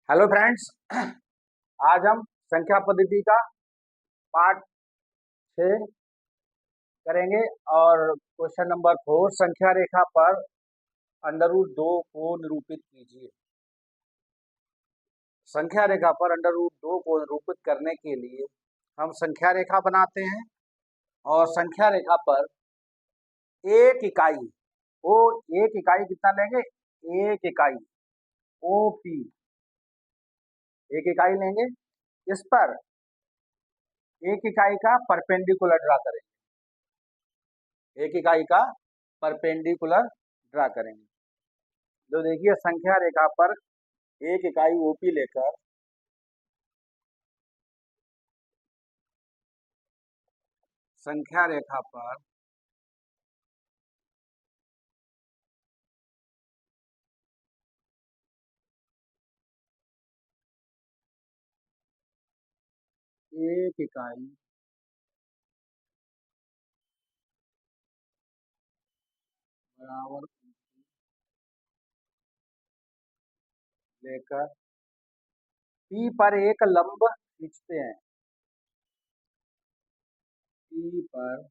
Hello friends. आज हम संख्या पद्धति का पार्ट 6 करेंगे और क्वेश्चन नंबर 4 संख्या रेखा पर अंडर रूट 2 को निरूपित कीजिए। संख्या रेखा पर अंडर रूट 2 को निरूपित करने के लिए हम संख्या रेखा बनाते हैं और संख्या रेखा पर एक इकाई ओ एक इकाई कितना लेंगे? एक इकाई ओपी एक इकाई लेंगे। इस पर एक इकाई का परपेंडिकुलर ड्रा करेंगे। एक इकाई का परपेंडिकुलर ड्रा करेंगे। तो देखिए संख्या रेखा पर एक इकाई ओपी लेकर संख्या रेखा पर एक इकाई बराबर लेकर पी पर एक लंब खींचते हैं। पी पर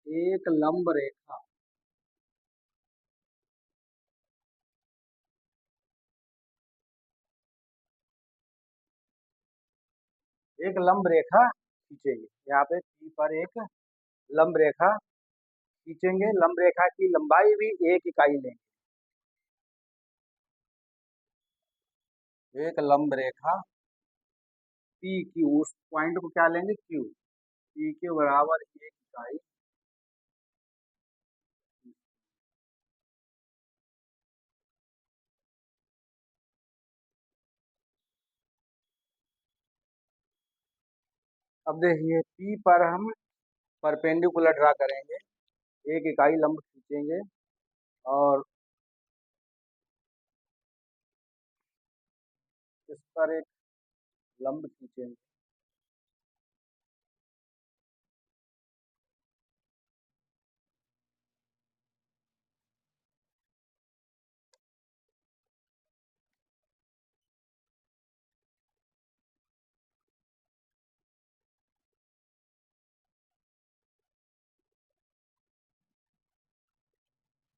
एक लंब रेखा खींचेंगे। यहाँ पे पी पर एक लंब रेखा खींचेंगे। लंब रेखा की लंबाई भी एक इकाई लेंगे। एक लंब रेखा पी क्यू, उस पॉइंट को क्या लेंगे? क्यू। पी के बराबर एक इकाई। अब देखिए पी पर हम परपेंडिकुलर ड्रा करेंगे। एक इकाई लंब खींचेंगे और इस पर एक लंब खींचेंगे।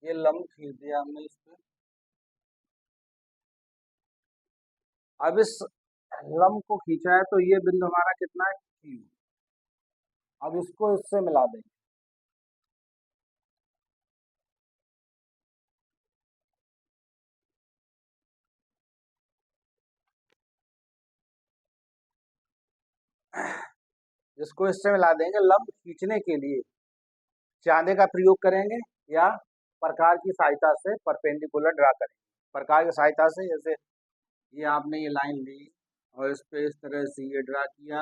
ये लंब खींच दिया हमने इस पे। अब इस लंब को खींचा है तो ये बिंदु हमारा कितना है? Q। अब इसको इससे मिला देंगे। इसको इससे मिला देंगे। लंब खींचने के लिए चांदे का प्रयोग करेंगे या प्रकार की सहायता से परपेंडिकुलर ड्रा करेंगे। प्रकार की सहायता से, जैसे ये आपने ये लाइन ली और इस पे इस तरह से ये ड्रा किया,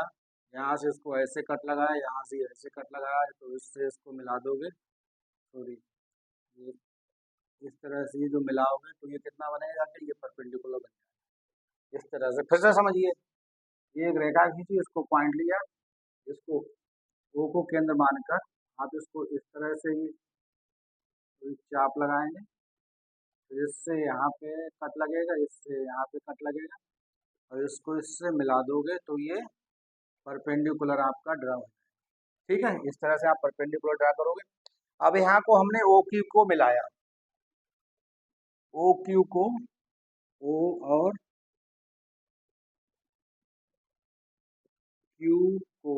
यहाँ से इसको ऐसे कट लगाया, यहाँ से ऐसे कट लगाया, तो इससे इसको मिला दोगे। सॉरी, ये इस तरह से ये जो मिलाओगे तो ये कितना बनेगा कि ये परपेंडिकुलर बन जाएगा। इस तरह से फिर से समझिए। ये एक रेखा खींची, इसको पॉइंट लिया, इसको ओ को केंद्र मानकर आप इसको इस तरह से ही चाप लगाएंगे। फिर इससे यहाँ पे कट लगेगा, इससे यहाँ पे कट लगेगा और इसको इससे मिला दोगे तो ये परपेंडिकुलर आपका ड्रा हो जाएगा। ठीक है, इस तरह से आप परपेंडिकुलर ड्रा करोगे। अब यहाँ को हमने ओ क्यू को मिलाया। ओ क्यू को ओ और क्यू को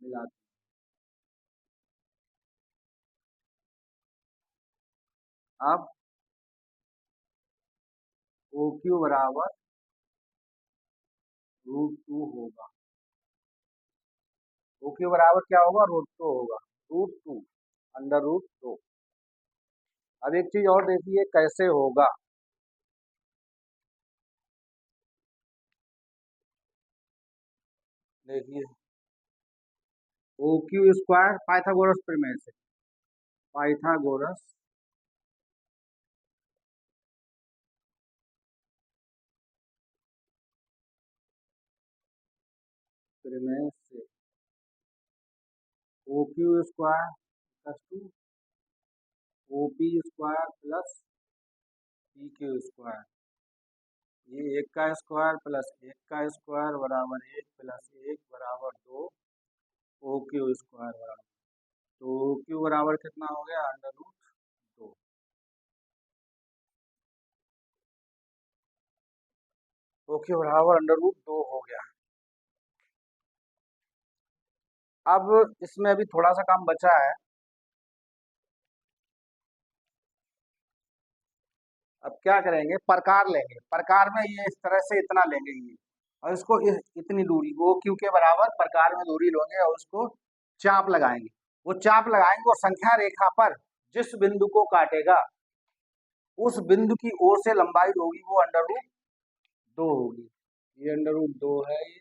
मिला। अब ओ क्यू बराबर √2 होगा। ओ क्यू बराबर क्या होगा? √2 होगा। √2 अंडर √2। अब एक चीज और देखिए कैसे होगा। देखिए ओ क्यू स्क्वायर पाइथागोरस प्रमेय से, पाइथागोरस प्रमेय से O Q square plus to O P square plus P Q square, ये 1 का स्क्वायर प्लस 1 का स्क्वायर बराबर 1 प्लस 1 बराबर 2, ओ क्यू स्क्वायर बराबर, तो ओ क्यू बराबर कितना हो गया, अंडर रूट 2। ओ क्यू बराबर अंडर रूट 2 हो गया। अब इसमें अभी थोड़ा सा काम बचा है। अब क्या करेंगे, प्रकार लेंगे, प्रकार में ये इस तरह से इतना लेंगे ये, और इसको इतनी दूरी ओ क्यू के बराबर प्रकार में दूरी लेंगे और उसको चाप लगाएंगे। वो चाप लगाएंगे और संख्या रेखा पर जिस बिंदु को काटेगा उस बिंदु की ओर से लंबाई होगी वो अंडर रूट 2 होगी। ये अंडर रूट 2 है ये।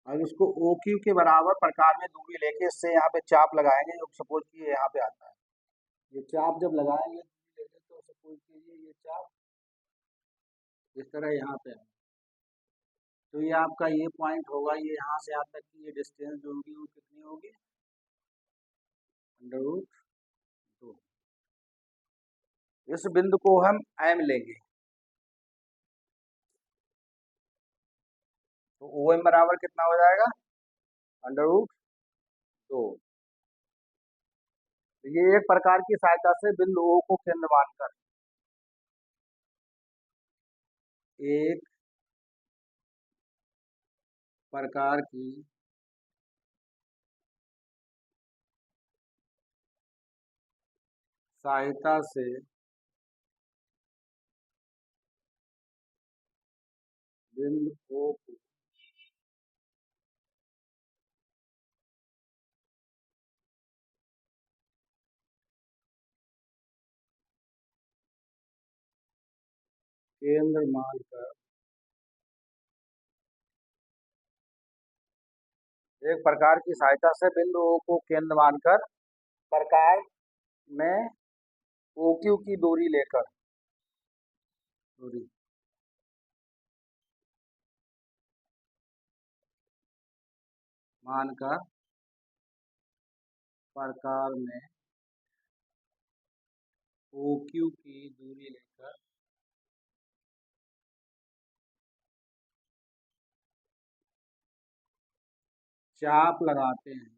अब इसको ओ क्यू के बराबर प्रकार में दूरी लेके इससे यहाँ पे चाप लगाएंगे। सपोज कि ये यहाँ पे आता है, ये चाप जब लगाएंगे तो सपोज कीजिए ये चाप इस तरह यहाँ पे है, तो ये आपका ये पॉइंट होगा, ये यहाँ से यहाँ तक की ये डिस्टेंस जो होगी वो कितनी होगी, अंडर रूट 2। इस बिंदु को हम एम लेंगे, तो ओ एम बराबर कितना हो जाएगा, अंडर रूट 2। ये एक प्रकार की सहायता से बिंदु ओ को केंद्र मानकर एक प्रकार की सहायता से बिंदु ओ को केंद्र मानकर एक प्रकार की सहायता से बिंदु ओ को केंद्र मानकर प्रकार में ओ क्यू की दूरी लेकर दूरी मानकर प्रकार में ओ क्यू की दूरी लेकर चाप लगाते हैं,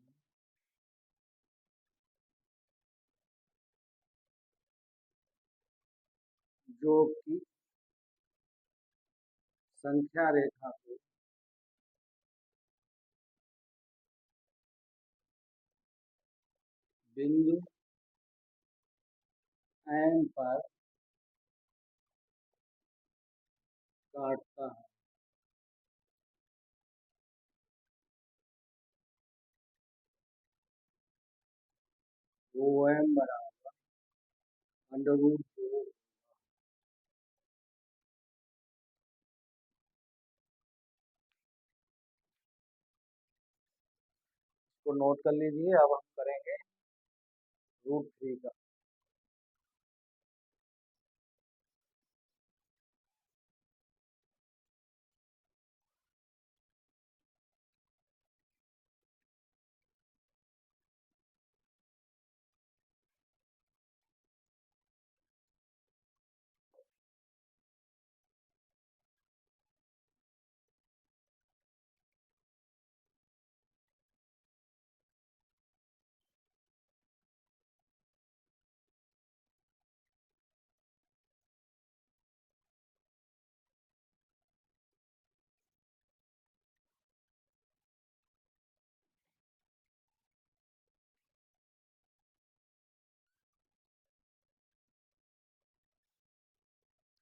जो कि संख्या रेखा को बिंदु एम पर काटता है। ओ एम बराबर अंडर रूट 2। को नोट कर लीजिए। अब हम करेंगे रूट 3 का।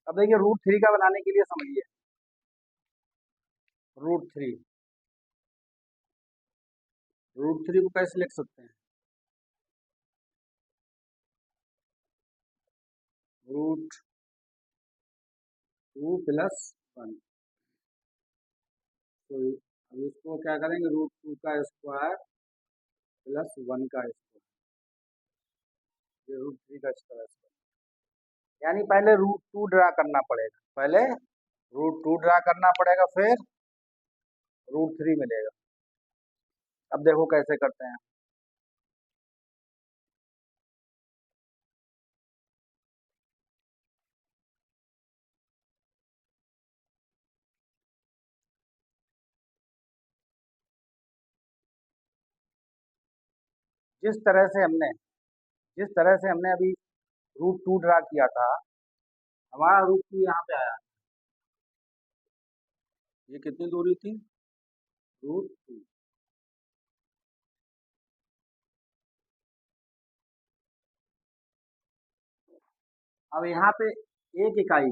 अब देखिए रूट 3 का बनाने के लिए समझिए, रूट 3 रूट 3 को कैसे लिख सकते हैं, रूट 2 + 1। तो अब इसको क्या करेंगे, रूट 2 का स्क्वायर +1 का स्क्वायर, ये रूट 3 का स्क्वायर। यानी पहले रूट 2 ड्रा करना पड़ेगा, पहले रूट 2 ड्रा करना पड़ेगा, फिर रूट 3 मिलेगा। अब देखो कैसे करते हैं। जिस तरह से हमने जिस तरह से हमने अभी रूट टू ड्रा किया था, हमारा रूट टू यहाँ पे आया। ये कितनी दूरी थी? Root two. अब यहाँ पे एक इकाई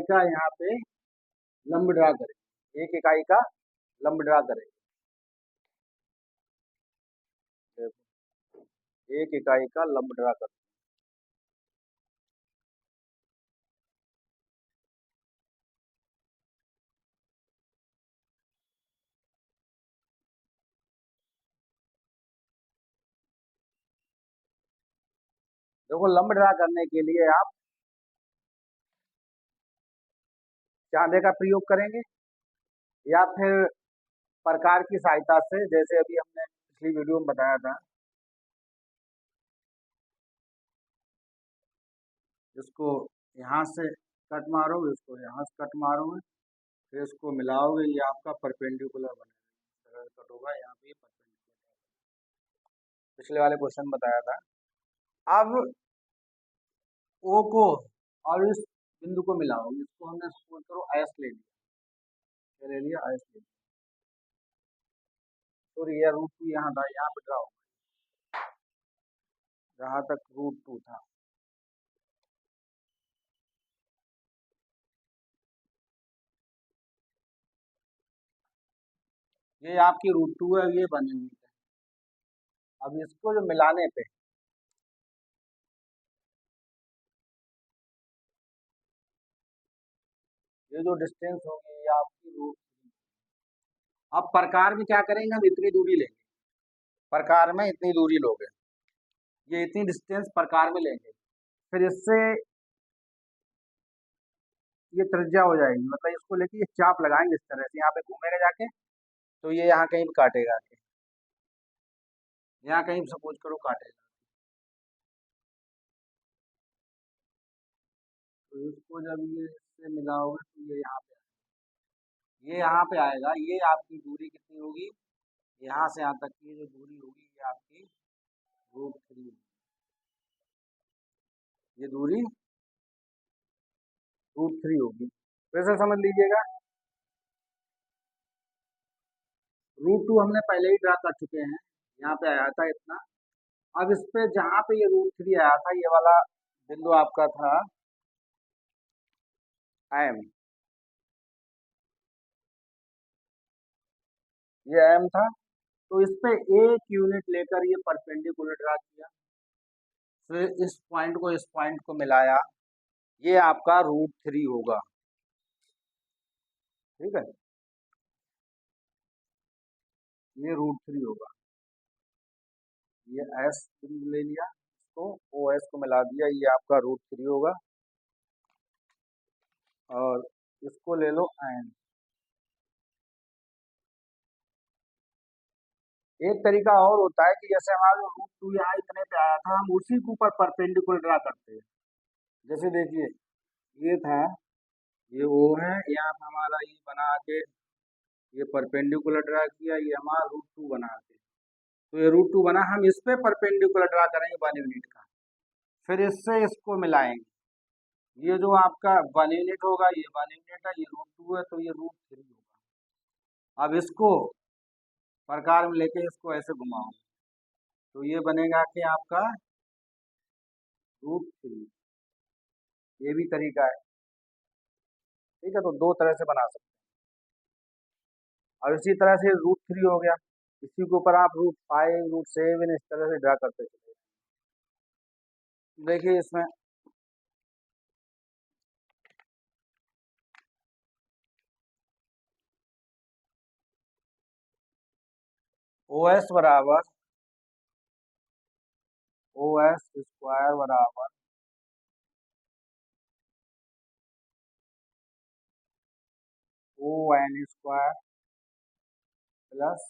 का यहाँ पे लंब ड्रा करें, एक इकाई का लंब ड्रा करें। एक इकाई का लंब ड्रा करें। देखो, लंब ड्रा करने के लिए आप चांदे का प्रयोग करेंगे या फिर प्रकार की सहायता से, जैसे अभी हमने पिछली वीडियो में बताया था। इसको यहाँ से कट मारोगे, इसको यहाँ से कट मारोगे, फिर इसको मिलाओगे, ये आपका परपेंडिकुलर बनेगा। कट होगा यहाँ पे परपेंडिकुलर, पिछले वाले क्वेश्चन बताया था। अब ओ को और इस बिंदु को मिलाओ, इसको हमने सपोज करो एस ले लिया। क्या ले लिया? एस ले लिया। तो ये रूट टू यहाँ था, यहाँ पे ड्रा होगा जहाँ तक रूट टू था। ये आपकी रूट टू है, ये बनी हुई है। अब इसको जो मिलाने पे ये जो डिस्टेंस होगी, ये आपकी रूट। अब प्रकार में क्या करेंगे? हम इतनी दूरी लेंगे, प्रकार में इतनी दूरी लोगे, ये इतनी डिस्टेंस प्रकार में लेंगे, फिर इससे ये त्रिज्या हो जाएगी, मतलब इसको लेके ये चाप लगाएंगे इस तरह से, यहाँ पे घूमेगा जाके, तो ये यहाँ कहीं भी काटेगा आके, यहाँ कहीं सपोज करो काटेगा। तो इसको जब ये इससे मिलाओगे तो ये यहाँ पे आएगा। ये आपकी दूरी कितनी होगी? यहाँ से यहाँ तक की जो दूरी होगी, ये आपकी रूट थ्री। ये दूरी रूट थ्री होगी। फिर से समझ लीजिएगा, रूट टू हमने पहले ही ड्रा कर चुके हैं, यहाँ पे आया था इतना। अब इस पे जहाँ पे ये रूट थ्री आया था, ये वाला बिंदु आपका था एम, ये एम था। तो इस पे एक यूनिट लेकर ये परपेंडिकुलर ड्रा किया, फिर इस पॉइंट को मिलाया, ये आपका रूट थ्री होगा। ठीक है, ये रूट थ्री होगा। ये एस बिंदु ले लिया, इसको ओ एस को मिला दिया, ये आपका रूट थ्री होगा। और इसको ले लो एन। एक तरीका और होता है कि जैसे हमारा जो रूट टू यहाँ इतने पे आया था, हम उसी के ऊपर परपेंडिकुलर ड्रा करते हैं। जैसे देखिए, ये था, ये ओ है, यहाँ पे हमारा ये बना के ये परपेंडिकुलर ड्रा किया, ये हमारा रूट टू बना के, तो ये रूट टू बना। हम इस पे परपेंडिकुलर ड्रा करेंगे 1 यूनिट का, फिर इससे इसको मिलाएंगे। ये जो आपका 1 यूनिट होगा, ये 1 यूनिट है, ये रूट टू है, तो ये रूट थ्री होगा। अब इसको प्रकार में लेके इसको ऐसे घुमाओ, तो ये बनेगा कि आपका रूट थ्री। ये भी तरीका है। ठीक है, तो दो तरह से बना सकते हैं। और इसी तरह से रूट थ्री हो गया, इसी के ऊपर आप रूट फाइव, रूट सेवन इस तरह से ड्रा करते चले। देखिए इसमें ओ एस बराबर ओ एस स्क्वायर बराबर O N square plus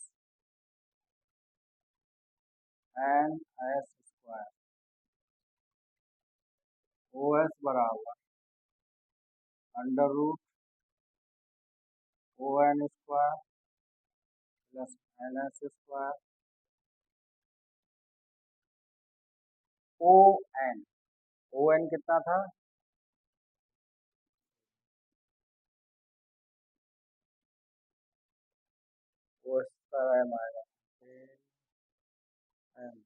N S square. O S बराबर under root O N square plus N S square O N, O N कितना था? वो इसका एम आएगा, M,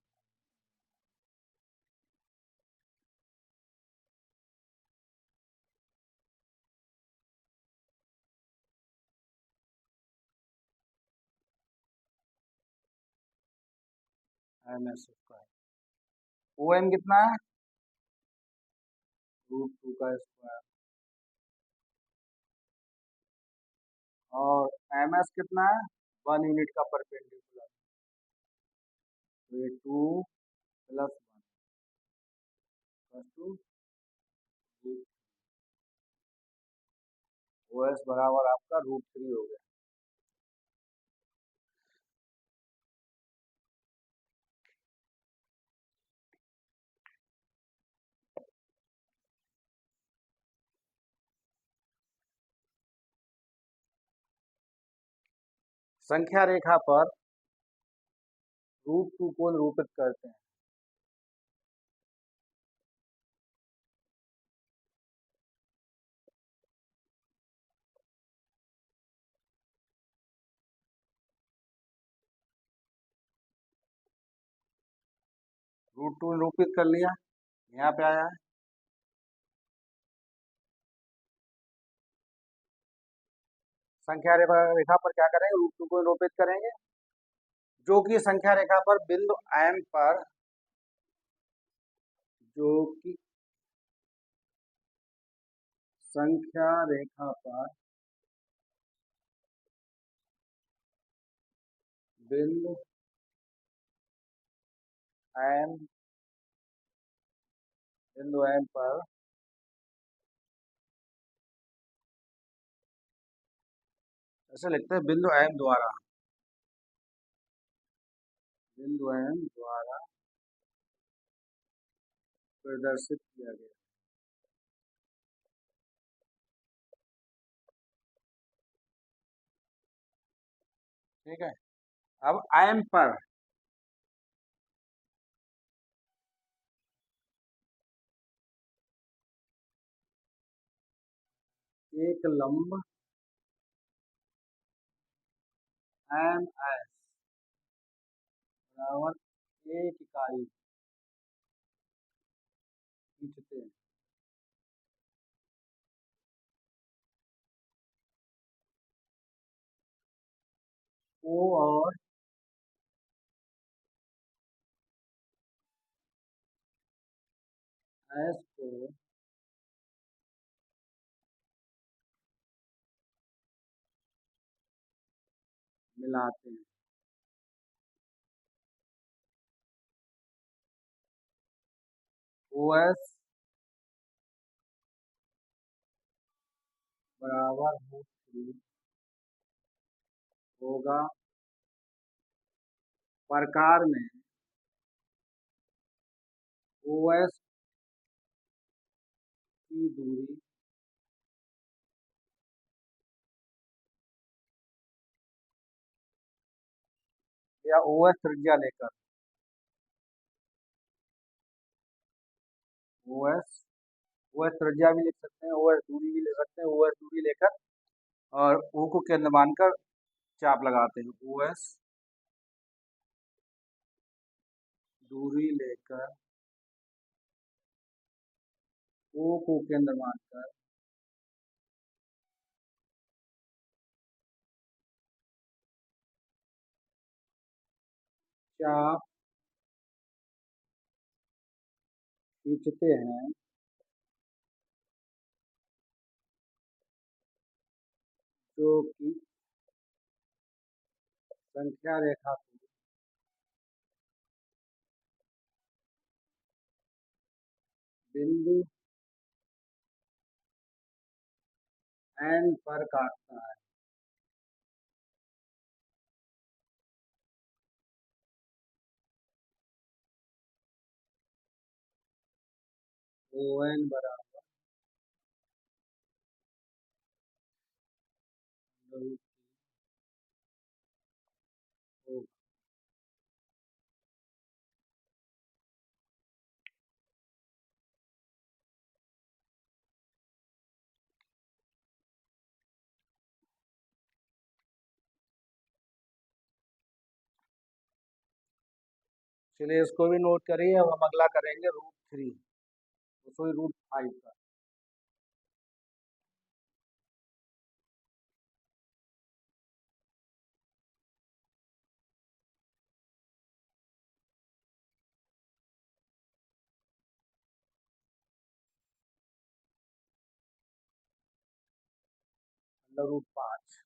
M S square. O N कितना है? √2 का स्क्वायर। और एम एस कितना है? 1 यूनिट का परपेंडिकुलर। तो ये 2 + 1 = ओ एस बराबर आपका √3 हो गया। संख्या रेखा पर √2 को निरूपित करते हैं। √2 निरूपित कर लिया, यहाँ पे आया है। संख्या रेखा पर क्या करेंगे? √2 को निरूपित करेंगे, जो कि संख्या रेखा पर बिंदु एम पर, जो कि संख्या रेखा पर बिंदु एम, बिंदु एम पर ऐसे लिखते हैं, बिंदु एम द्वारा, बिंदु एम द्वारा प्रदर्शित किया गया। ठीक है। अब एम पर एक लंब एम एस बराबर 1 इकाई खींचते हैं। ओ और एस को मिलाते हैं। ओ एस बराबर √3 होगा प्रकार में ओ एस की दूरी या ओ एस त्रिज्या लेकर, ओ एस, ओ एस त्रिज्या भी लिख सकते हैं, ओ एस दूरी भी ले सकते हैं, ओ एस दूरी लेकर और ओ को केंद्र मानकर चाप लगाते हैं। ओ एस दूरी लेकर ओ को केंद्र मानकर चाप खींचते हैं, जो कि संख्या रेखा को बिंदु एन पर काटता है। ओ एन बराबर √3 होगा। चलिए इसको भी नोट करिए। अब हम अगला करेंगे √3, उसको √5 का। √5।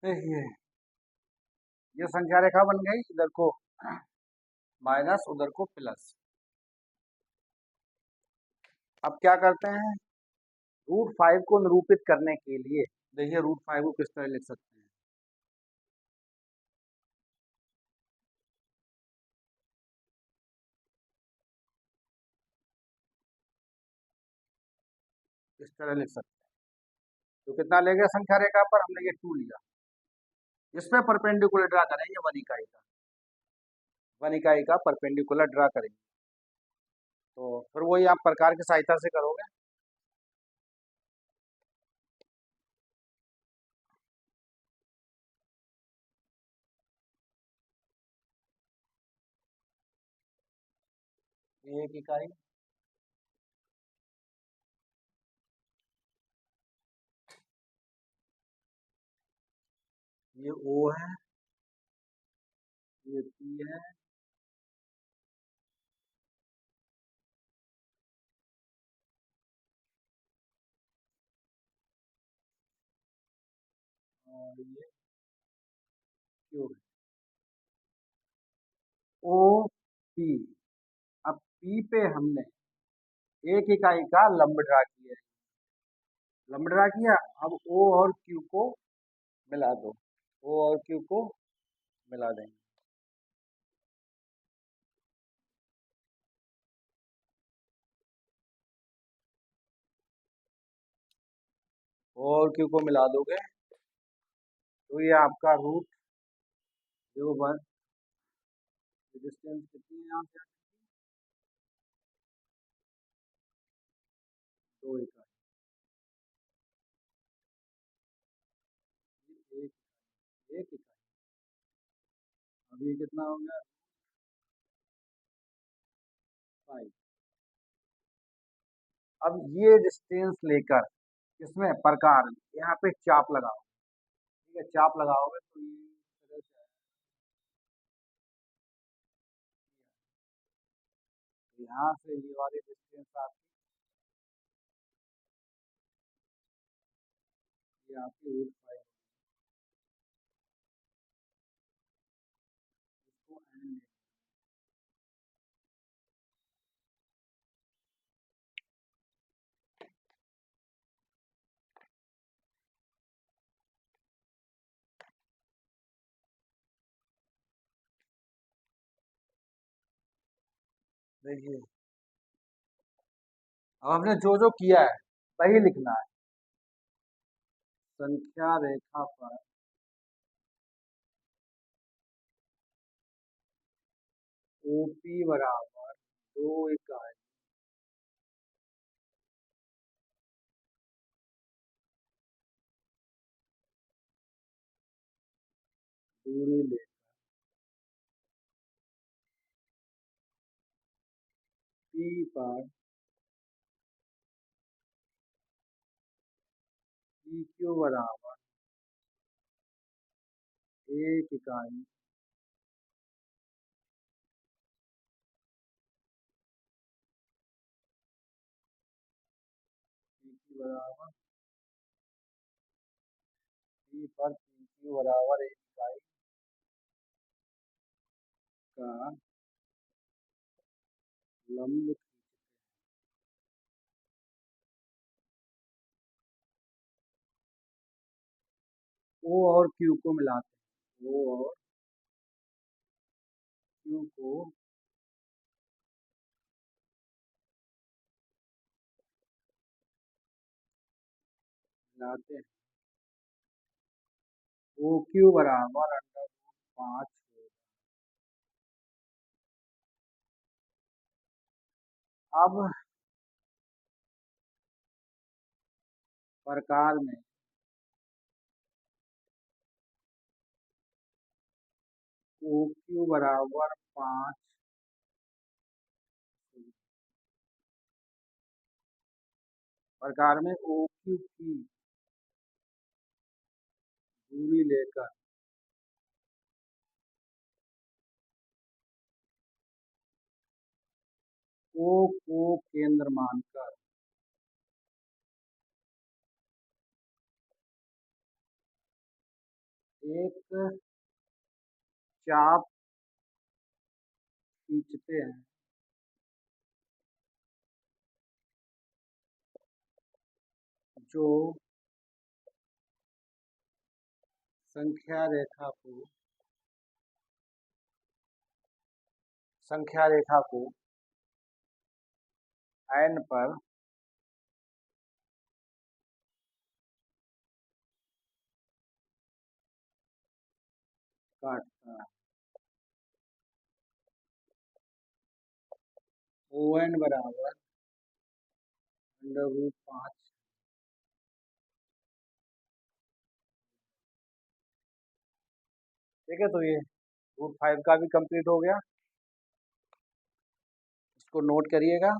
देखिए ये संख्या रेखा बन गई, इधर को माइनस उधर को प्लस। अब क्या करते हैं, √5 को निरूपित करने के लिए देखिए √5 को किस तरह लिख सकते हैं। किस तरह लिख सकते हैं, तो कितना ले गया संख्या रेखा पर, हमने ये 2 लिया। इसमें परपेंडिकुलर ड्रा करेंगे 1 इकाई का, 1 इकाई का परपेंडिकुलर ड्रा करेंगे। तो फिर वही आप प्रकार की सहायता से करोगे। ये 1 इकाई, ये O है, ये P है, और ये Q है। O P, अब P पे हमने 1 इकाई का लंब ड्रा किया है, लंब ड्रा किया। अब O और Q को मिला दो, O और Q को मिला देंगे। O और Q को मिला दोगे तो ये आपका √1, डिस्टेंस कितनी है यहाँ से, 2 इकाई, एक 1 इकाई। अब ये कितना हो गया, 5। अब ये डिस्टेंस लेकर इसमें प्रकार यहाँ पे चाप लगाओ, ठीक है, चाप लगाओगे तो ये इस तरह से आएगा। यहाँ से ये वाली डिस्टेंस आपकी, ये आपकी √5, इसको N, देखिए, अब हमने जो जो किया है वही लिखना है। संख्या रेखा पर ओपी बराबर 2 इकाई दूरी ले पी पर पी क्यू बराबर 1 इकाई पी क्यू बराबर पी पर पी क्यू बराबर 1 इकाई का लंब ओ और क्यू को मिलाते हैं। ओ और क्यू को मिलाते हैं। ओ क्यू बराबर √5 अब प्रकार में ओ क्यू बराबर 5 प्रकार में ओ क्यू की दूरी लेकर ओ को केंद्र मानकर एक चाप खींचते हैं जो संख्या रेखा को संख्या रेखा को एन पर काटता है। ओ एन बराबर √5। ठीक है, तो ये √5 का भी कंप्लीट हो गया। इसको नोट करिएगा।